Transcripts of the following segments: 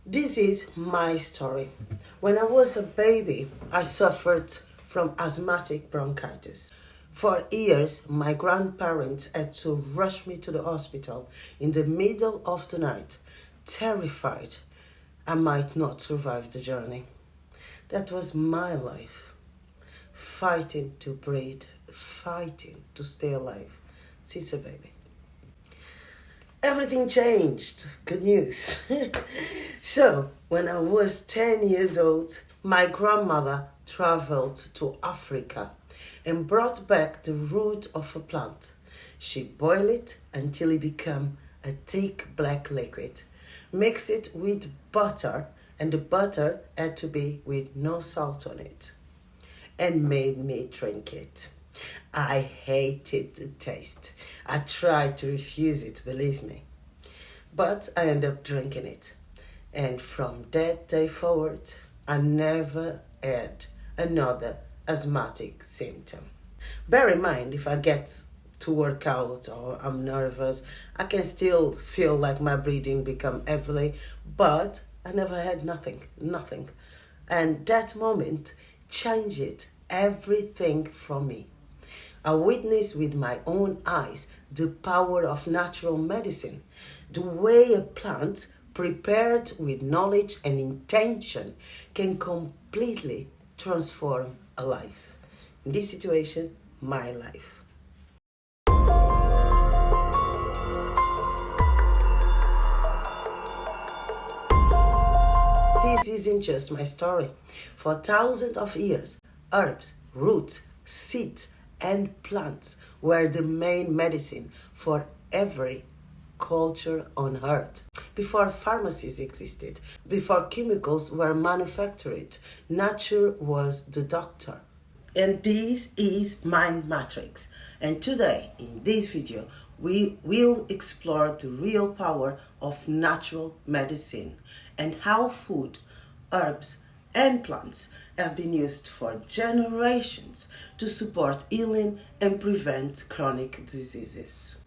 This is my story. When I was a baby, I suffered from asthmatic bronchitis. For years, my grandparents had to rush me to the hospital in the middle of the night, terrified I might not survive the journey. That was my life, fighting to breathe, fighting to stay alive since a baby. Everything changed. Good news. So, when I was 10 years old, my grandmother traveled to Africa and brought back the root of a plant. She boiled it until it became a thick black liquid. Mix it with butter, and the butter had to be with no salt on it, and made me drink it. I hated the taste. I tried to refuse it, believe me. But I ended up drinking it. And from that day forward, I never had another asthmatic symptom. Bear in mind, if I get to work out or I'm nervous, I can still feel like my breathing become heavily, but I never had nothing. And that moment changed everything for me. I witnessed with my own eyes the power of natural medicine, the way a plant prepared with knowledge and intention can completely transform a life. In this situation, my life. This isn't just my story. For thousands of years, herbs, roots, seeds, and plants were the main medicine for every culture on earth. Before pharmacies existed, before chemicals were manufactured, nature was the doctor. And this is Mind Matrix. And today, in this video, we will explore the real power of natural medicine and how food, herbs, and plants have been used for generations to support healing and prevent chronic diseases.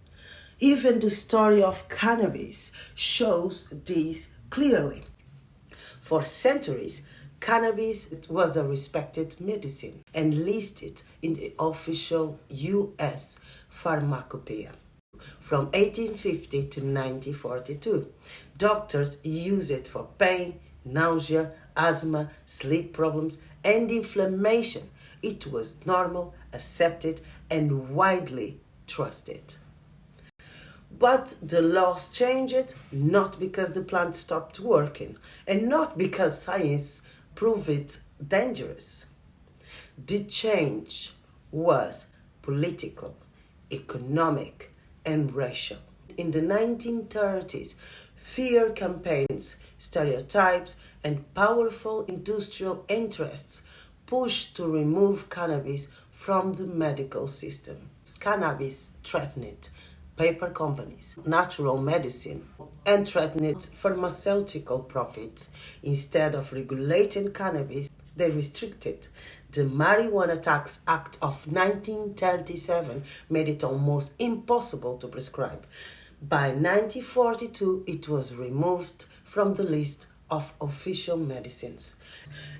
Even the story of cannabis shows this clearly. For centuries, cannabis was a respected medicine and listed in the official US pharmacopoeia. From 1850 to 1942, doctors used it for pain, nausea, asthma, sleep problems, and inflammation. It was normal, accepted, and widely trusted. But the laws changed not because the plant stopped working and not because science proved it dangerous. The change was political, economic, and racial. In the 1930s, fear campaigns, stereotypes, and powerful industrial interests pushed to remove cannabis from the medical system. Cannabis threatened paper companies, natural medicine, and threatened pharmaceutical profits. Instead of regulating cannabis, they restricted. The Marijuana Tax Act of 1937 made it almost impossible to prescribe. By 1942, it was removed from the list of official medicines.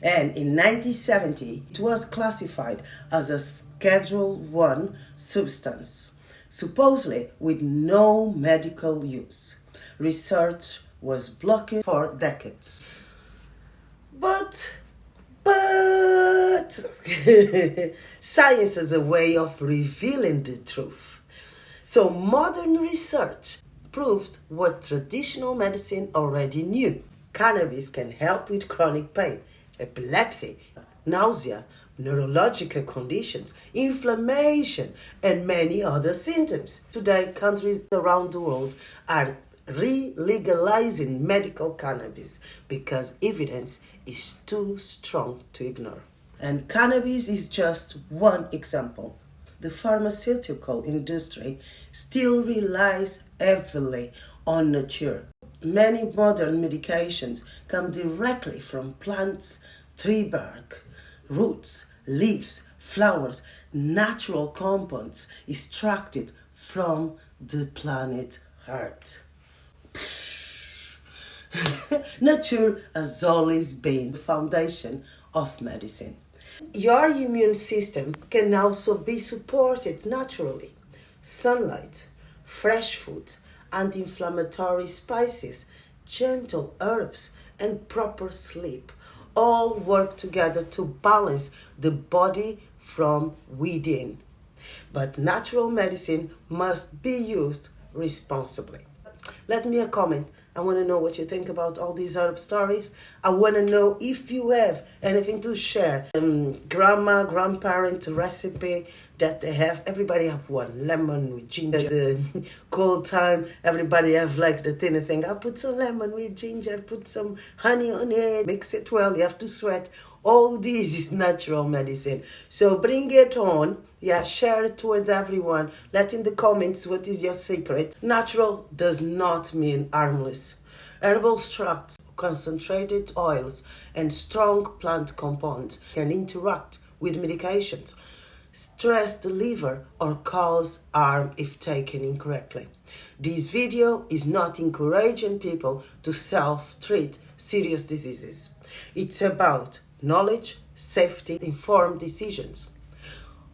And in 1970, it was classified as a Schedule 1 substance, supposedly with no medical use. Research was blocked for decades. But science is a way of revealing the truth. So modern research proved what traditional medicine already knew. Cannabis can help with chronic pain, epilepsy, nausea, neurological conditions, inflammation, and many other symptoms. Today, countries around the world are re-legalizing medical cannabis because evidence is too strong to ignore. And cannabis is just one example. The pharmaceutical industry still relies heavily on nature. Many modern medications come directly from plants, tree bark, roots, leaves, flowers, natural compounds extracted from the planet Earth. Nature has always been the foundation of medicine. Your immune system can also be supported naturally. Sunlight, fresh food, anti-inflammatory spices, gentle herbs, and proper sleep all work together to balance the body from within. But natural medicine must be used responsibly. Let me a comment. I want to know what you think about all these herb stories. I want to know if you have anything to share. Grandma, grandparent recipe that they have. Everybody have one. Lemon with ginger. The cold time, everybody have like the thinner thing. I put some lemon with ginger, put some honey on it, mix it well. You have to sweat. All this is natural medicine. So bring it on. Yeah, share it with everyone. Let in the comments what is your secret. Natural does not mean harmless. Herbal extracts, concentrated oils, and strong plant compounds can interact with medications, stress the liver, or cause harm if taken incorrectly. This video is not encouraging people to self-treat serious diseases. It's about knowledge, safety, informed decisions.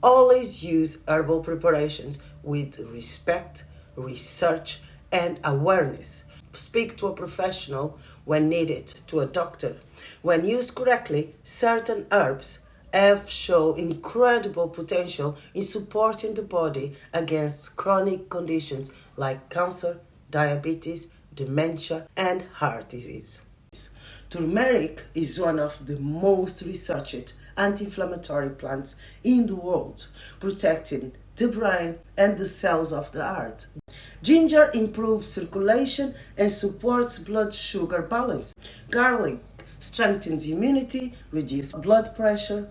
Always use herbal preparations with respect, research, and awareness. Speak to a professional when needed, to a doctor. When used correctly, certain herbs have shown incredible potential in supporting the body against chronic conditions like cancer, diabetes, dementia, and heart disease. Turmeric is one of the most researched anti-inflammatory plants in the world, protecting the brain and the cells of the heart. Ginger improves circulation and supports blood sugar balance. Garlic strengthens immunity, reduces blood pressure,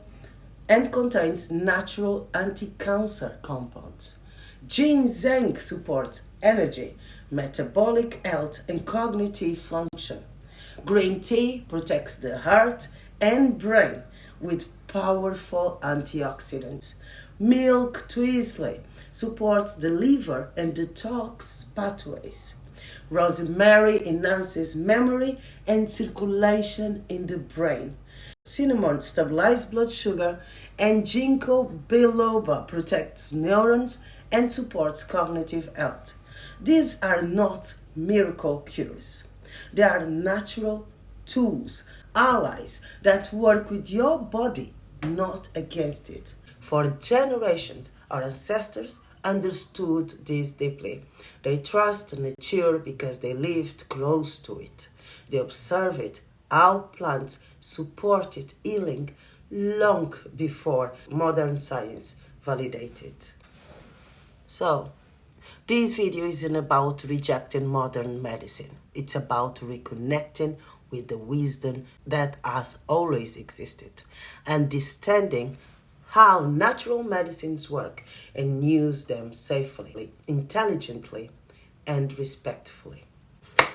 and contains natural anti-cancer compounds. Ginseng supports energy, metabolic health, and cognitive function. Green tea protects the heart and brain with powerful antioxidants. Milk twizzler supports the liver and detox pathways. Rosemary enhances memory and circulation in the brain. Cinnamon stabilizes blood sugar, and ginkgo biloba protects neurons and supports cognitive health. These are not miracle cures. They are natural tools, allies that work with your body, not against it. For generations, our ancestors understood this deeply. They trust nature because they lived close to it. They observed how plants supported healing long before modern science validated. So, this video isn't about rejecting modern medicine. It's about reconnecting with the wisdom that has always existed, understanding how natural medicines work and use them safely, intelligently, and respectfully.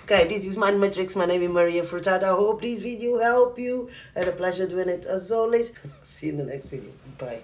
Okay, this is Mind Matrix. My name is Maria Furtado. I hope this video helped you. I had a pleasure doing it as always. See you in the next video. Bye.